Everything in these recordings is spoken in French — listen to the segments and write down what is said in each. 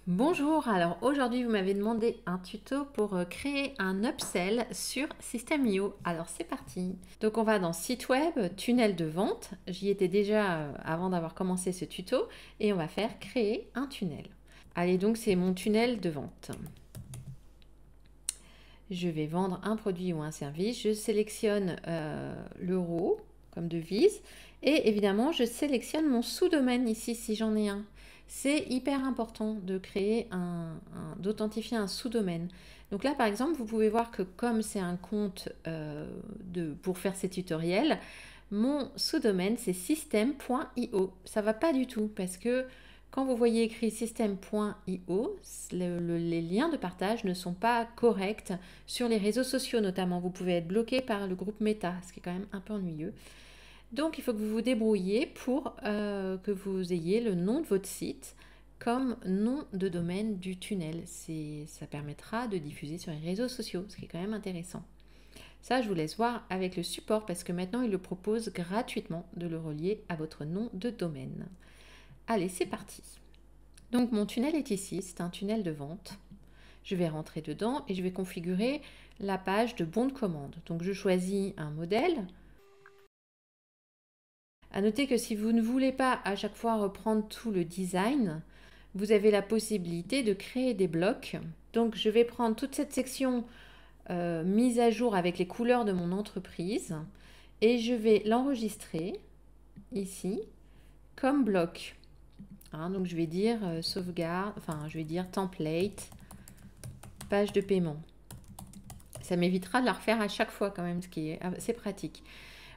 Bonjour, alors aujourd'hui vous m'avez demandé un tuto pour créer un upsell sur System.io. Alors c'est parti. Donc on va dans site web, tunnel de vente. J'y étais déjà avant d'avoir commencé ce tuto et on va faire créer un tunnel. Allez, donc c'est mon tunnel de vente. Je vais vendre un produit ou un service. Je sélectionne l'euro comme devise et évidemment je sélectionne mon sous-domaine ici si j'en ai un. C'est hyper important de créer d'authentifier un sous-domaine. Donc là, par exemple, vous pouvez voir que comme c'est un compte pour faire ces tutoriels, mon sous-domaine, c'est system.io. Ça va pas du tout parce que quand vous voyez écrit system.io, les liens de partage ne sont pas corrects sur les réseaux sociaux notamment. Vous pouvez être bloqué par le groupe Meta, ce qui est quand même un peu ennuyeux. Donc il faut que vous vous débrouilliez pour que vous ayez le nom de votre site comme nom de domaine du tunnel. Ça permettra de diffuser sur les réseaux sociaux, ce qui est quand même intéressant. Ça, je vous laisse voir avec le support parce que maintenant, il le propose gratuitement de le relier à votre nom de domaine. Allez, c'est parti. Donc mon tunnel est ici, c'est un tunnel de vente. Je vais rentrer dedans et je vais configurer la page de bon de commande. Donc je choisis un modèle. À noter que si vous ne voulez pas à chaque fois reprendre tout le design, vous avez la possibilité de créer des blocs. Donc je vais prendre toute cette section mise à jour avec les couleurs de mon entreprise et je vais l'enregistrer ici comme bloc. Donc je vais dire sauvegarde, je vais dire template, page de paiement. Ça m'évitera de la refaire à chaque fois quand même, ce qui est assez pratique.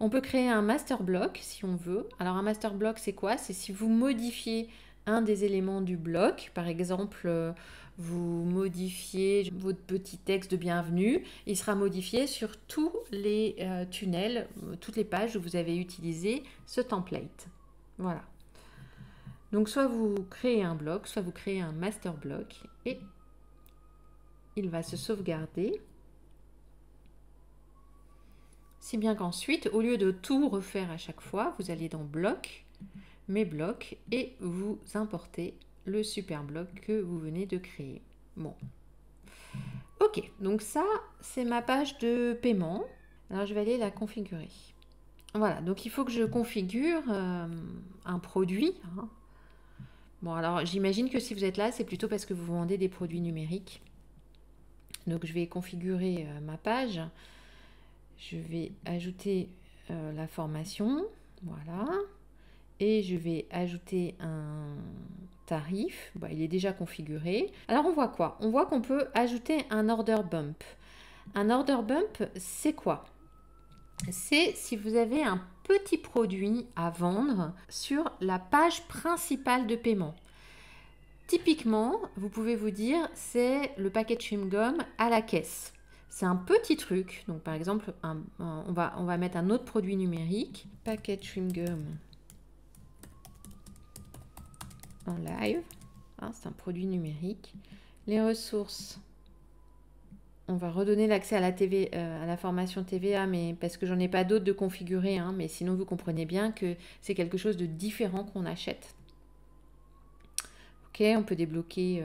On peut créer un master block si on veut. Alors un master block, c'est quoi? C'est si vous modifiez un des éléments du bloc, par exemple, vous modifiez votre petit texte de bienvenue, il sera modifié sur tous les tunnels, toutes les pages où vous avez utilisé ce template. Voilà. Donc soit vous créez un bloc, soit vous créez un master block et il va se sauvegarder. Si bien qu'ensuite, au lieu de tout refaire à chaque fois, vous allez dans bloc, mes blocs, et vous importez le super bloc que vous venez de créer. Bon. Ok, donc ça, c'est ma page de paiement. Alors, je vais aller la configurer. Voilà, donc il faut que je configure un produit. Bon, alors j'imagine que si vous êtes là, c'est plutôt parce que vous vendez des produits numériques. Donc, je vais configurer ma page. Je vais ajouter la formation, voilà, et je vais ajouter un tarif. Bon, il est déjà configuré. Alors on voit quoi? On voit qu'on peut ajouter un order bump. Un order bump, c'est quoi? C'est si vous avez un petit produit à vendre sur la page principale de paiement. Typiquement, vous pouvez vous dire, c'est le paquet de chewing-gum à la caisse. C'est un petit truc. Donc, par exemple, on va mettre un autre produit numérique. Paquet de chewing-gum en live. C'est un produit numérique. Les ressources. On va redonner l'accès à la TV, à la formation TVA, mais parce que j'en ai pas d'autres de configurer. Mais sinon, vous comprenez bien que c'est quelque chose de différent qu'on achète. Ok, on peut débloquer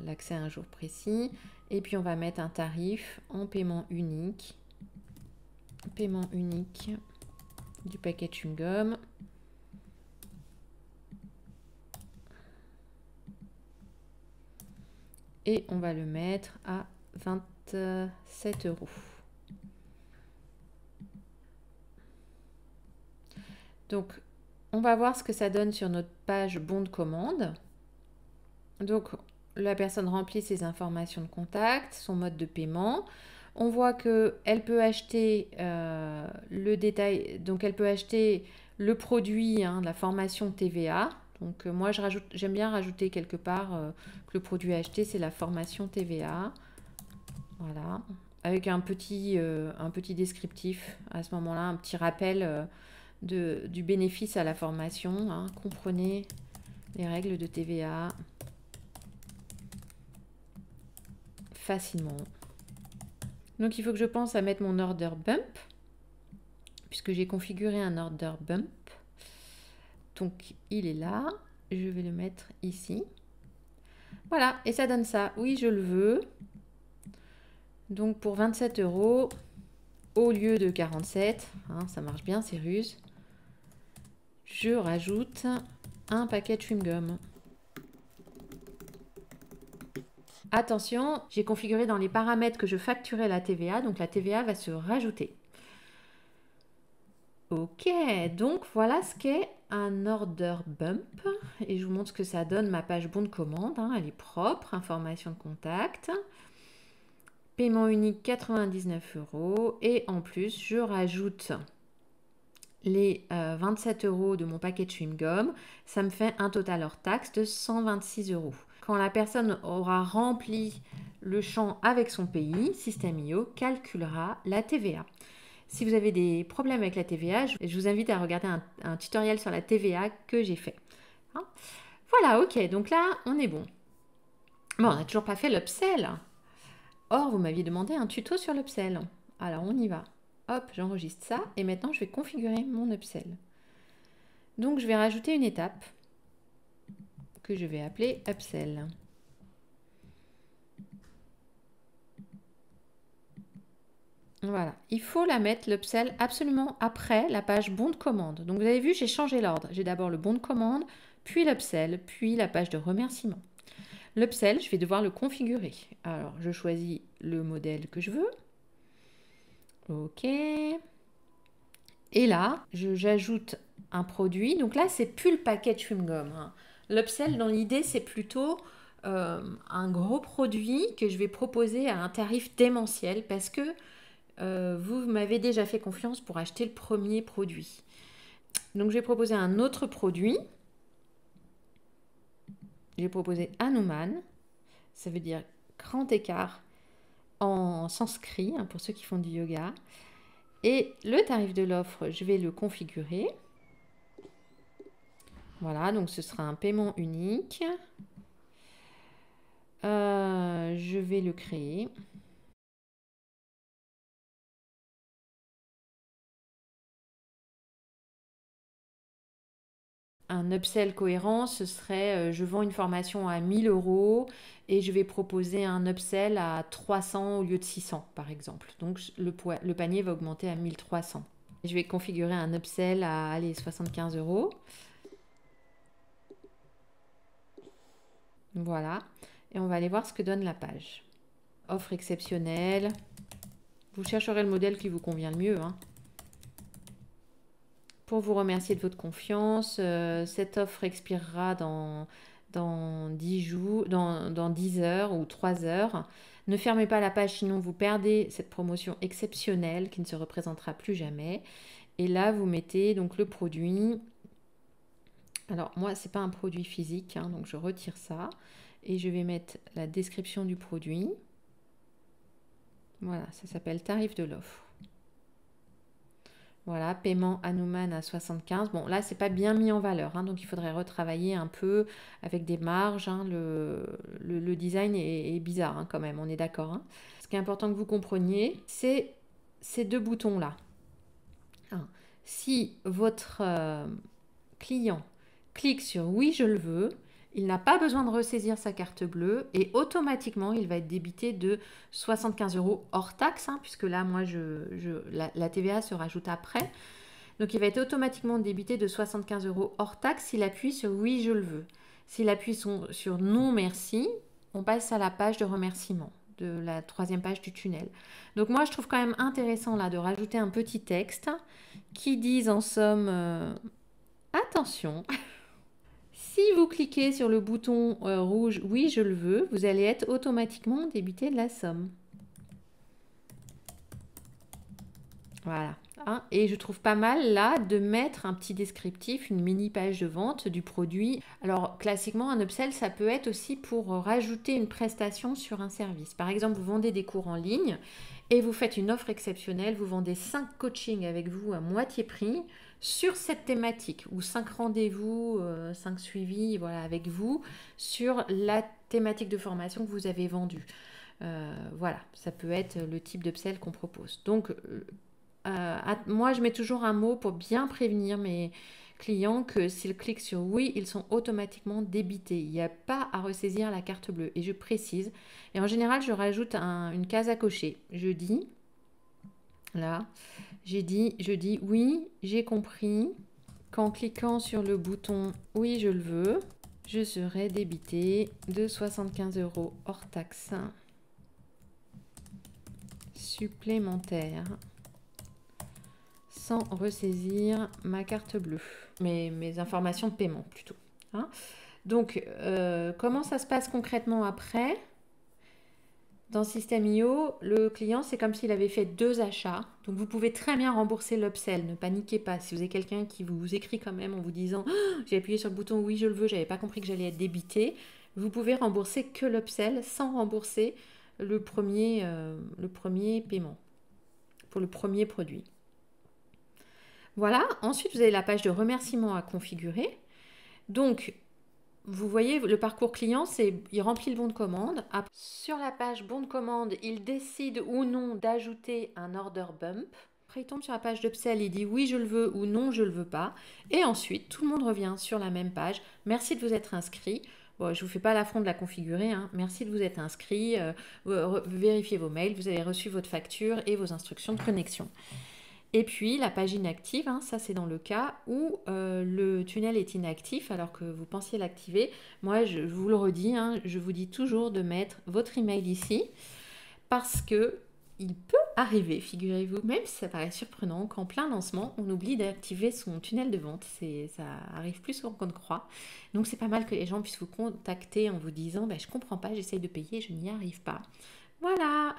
l'accès à un jour précis. Et puis on va mettre un tarif en paiement unique. Paiement unique du paquet chewing-gum. Et on va le mettre à 27 €. Donc on va voir ce que ça donne sur notre page bon de commande. Donc la personne remplit ses informations de contact, son mode de paiement. On voit qu'elle peut acheter le détail, donc elle peut acheter le produit, la formation TVA. Donc moi j'aime bien rajouter quelque part que le produit acheté c'est la formation TVA. Voilà, avec un petit descriptif à ce moment-là, un petit rappel du bénéfice à la formation. Comprenez les règles de TVA facilement. Donc il faut que je pense à mettre mon order bump, puisque j'ai configuré un order bump. Donc il est là, je vais le mettre ici. Voilà, et ça donne ça. Oui, je le veux. Donc pour 27 € au lieu de 47, hein, ça marche bien, c'est ruse. Je rajoute un paquet de chewing-gum. Attention, j'ai configuré dans les paramètres que je facturais la TVA, donc la TVA va se rajouter. Ok, donc voilà ce qu'est un order bump. Et je vous montre ce que ça donne, ma page bon de commande. Hein, elle est propre, information de contact. Paiement unique 99 €. Et en plus, je rajoute les 27 € de mon paquet de chewing-gum. Ça me fait un total hors taxe de 126 €. Quand la personne aura rempli le champ avec son pays, System.io calculera la TVA. Si vous avez des problèmes avec la TVA, je vous invite à regarder un tutoriel sur la TVA que j'ai fait. Hein, voilà, ok, donc là, on est bon. Bon, on n'a toujours pas fait l'upsell. Or, vous m'aviez demandé un tuto sur l'upsell. Alors, on y va. Hop, j'enregistre ça et maintenant, je vais configurer mon upsell. Donc, je vais rajouter une étape que je vais appeler upsell. Voilà, il faut la mettre, l'upsell, absolument après la page bon de commande. Donc vous avez vu, j'ai changé l'ordre. J'ai d'abord le bon de commande, puis l'upsell, puis la page de remerciement. L'upsell, je vais devoir le configurer. Alors, je choisis le modèle que je veux. Ok. Et là, j'ajoute un produit. Donc là, c'est plus le paquet de chewing-gum. Hein. L'upsell, dans l'idée, c'est plutôt un gros produit que je vais proposer à un tarif démentiel parce que vous m'avez déjà fait confiance pour acheter le premier produit. Donc, je vais proposer un autre produit. J'ai proposé Hanuman. Ça veut dire grand écart en sanskrit, hein, pour ceux qui font du yoga. Et le tarif de l'offre, je vais le configurer. Voilà, donc ce sera un paiement unique. Je vais le créer. Un upsell cohérent, ce serait je vends une formation à 1000 € et je vais proposer un upsell à 300 au lieu de 600 par exemple. Donc le panier va augmenter à 1300. Je vais configurer un upsell à allez, 75 €. Voilà. Et on va aller voir ce que donne la page. Offre exceptionnelle. Vous chercherez le modèle qui vous convient le mieux. Hein. Pour vous remercier de votre confiance, cette offre expirera dans 10 jours, dans 10 heures ou 3 heures. Ne fermez pas la page, sinon vous perdez cette promotion exceptionnelle qui ne se représentera plus jamais. Et là, vous mettez donc le produit. Alors, moi, ce n'est pas un produit physique, hein, donc je retire ça. Et je vais mettre la description du produit. Voilà, ça s'appelle tarif de l'offre. Voilà, paiement Hanuman à 75. Bon, là, c'est pas bien mis en valeur, hein, donc il faudrait retravailler un peu avec des marges. Hein, le design est bizarre hein, quand même, on est d'accord. Hein. Ce qui est important que vous compreniez, c'est ces deux boutons-là. Hein. Si votre client clique sur « Oui, je le veux », il n'a pas besoin de ressaisir sa carte bleue et automatiquement, il va être débité de 75 € hors taxe, hein, puisque là, moi, la TVA se rajoute après. Donc, il va être automatiquement débité de 75 € hors taxe s'il appuie sur « Oui, je le veux ». S'il appuie sur « Non, merci », on passe à la page de remerciement, de la troisième page du tunnel. Donc, moi, je trouve quand même intéressant là de rajouter un petit texte qui dise en somme attention ». Si vous cliquez sur le bouton rouge « Oui, je le veux », vous allez être automatiquement débité de la somme. Voilà. Hein, et je trouve pas mal là de mettre un petit descriptif, une mini page de vente du produit. Alors classiquement, un upsell, ça peut être aussi pour rajouter une prestation sur un service. Par exemple, vous vendez des cours en ligne et vous faites une offre exceptionnelle, vous vendez 5 coachings avec vous à moitié prix sur cette thématique, ou 5 rendez-vous, 5 suivis voilà, avec vous sur la thématique de formation que vous avez vendue. Voilà, ça peut être le type d'upsell qu'on propose. Donc, moi, je mets toujours un mot pour bien prévenir mes clients que s'ils cliquent sur oui, ils sont automatiquement débités. Il n'y a pas à ressaisir la carte bleue. Et je précise. Et en général, je rajoute une case à cocher. Je dis, là, je dis oui, j'ai compris qu'en cliquant sur le bouton oui, je le veux, je serai débité de 75 € hors taxe supplémentaires sans ressaisir ma carte bleue, mes informations de paiement plutôt. Hein. Donc, comment ça se passe concrètement après? Dans System.io, le client, c'est comme s'il avait fait 2 achats. Donc, vous pouvez très bien rembourser l'upsell. Ne paniquez pas. Si vous avez quelqu'un qui vous écrit quand même en vous disant oh, « J'ai appuyé sur le bouton oui, je le veux, j'avais pas compris que j'allais être débité », vous pouvez rembourser que l'upsell sans rembourser le premier paiement pour le premier produit. Voilà. Ensuite, vous avez la page de remerciement à configurer. Donc, vous voyez, le parcours client, il remplit le bon de commande. Après, sur la page bon de commande, il décide ou non d'ajouter un order bump. Après, il tombe sur la page d'upsell, il dit oui, je le veux ou non, je le veux pas. Et ensuite, tout le monde revient sur la même page. Merci de vous être inscrit. Bon, je ne vous fais pas l'affront de la configurer. Hein. Merci de vous être inscrit. Vérifiez vos mails. Vous avez reçu votre facture et vos instructions de connexion. Et puis la page inactive, hein, ça c'est dans le cas où le tunnel est inactif alors que vous pensiez l'activer. Moi je vous le redis, hein, je vous dis toujours de mettre votre email ici parce que il peut arriver, figurez-vous, même si ça paraît surprenant, qu'en plein lancement, on oublie d'activer son tunnel de vente. Ça arrive plus souvent qu'on ne croit. Donc c'est pas mal que les gens puissent vous contacter en vous disant je comprends pas, j'essaye de payer, je n'y arrive pas. Voilà.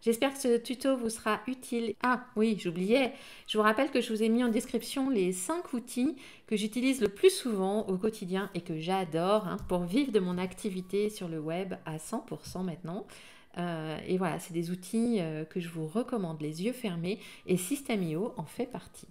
J'espère que ce tuto vous sera utile. Ah oui, j'oubliais. Je vous rappelle que je vous ai mis en description les 5 outils que j'utilise le plus souvent au quotidien et que j'adore pour vivre de mon activité sur le web à 100% maintenant. Et voilà, c'est des outils que je vous recommande les yeux fermés et System.io en fait partie.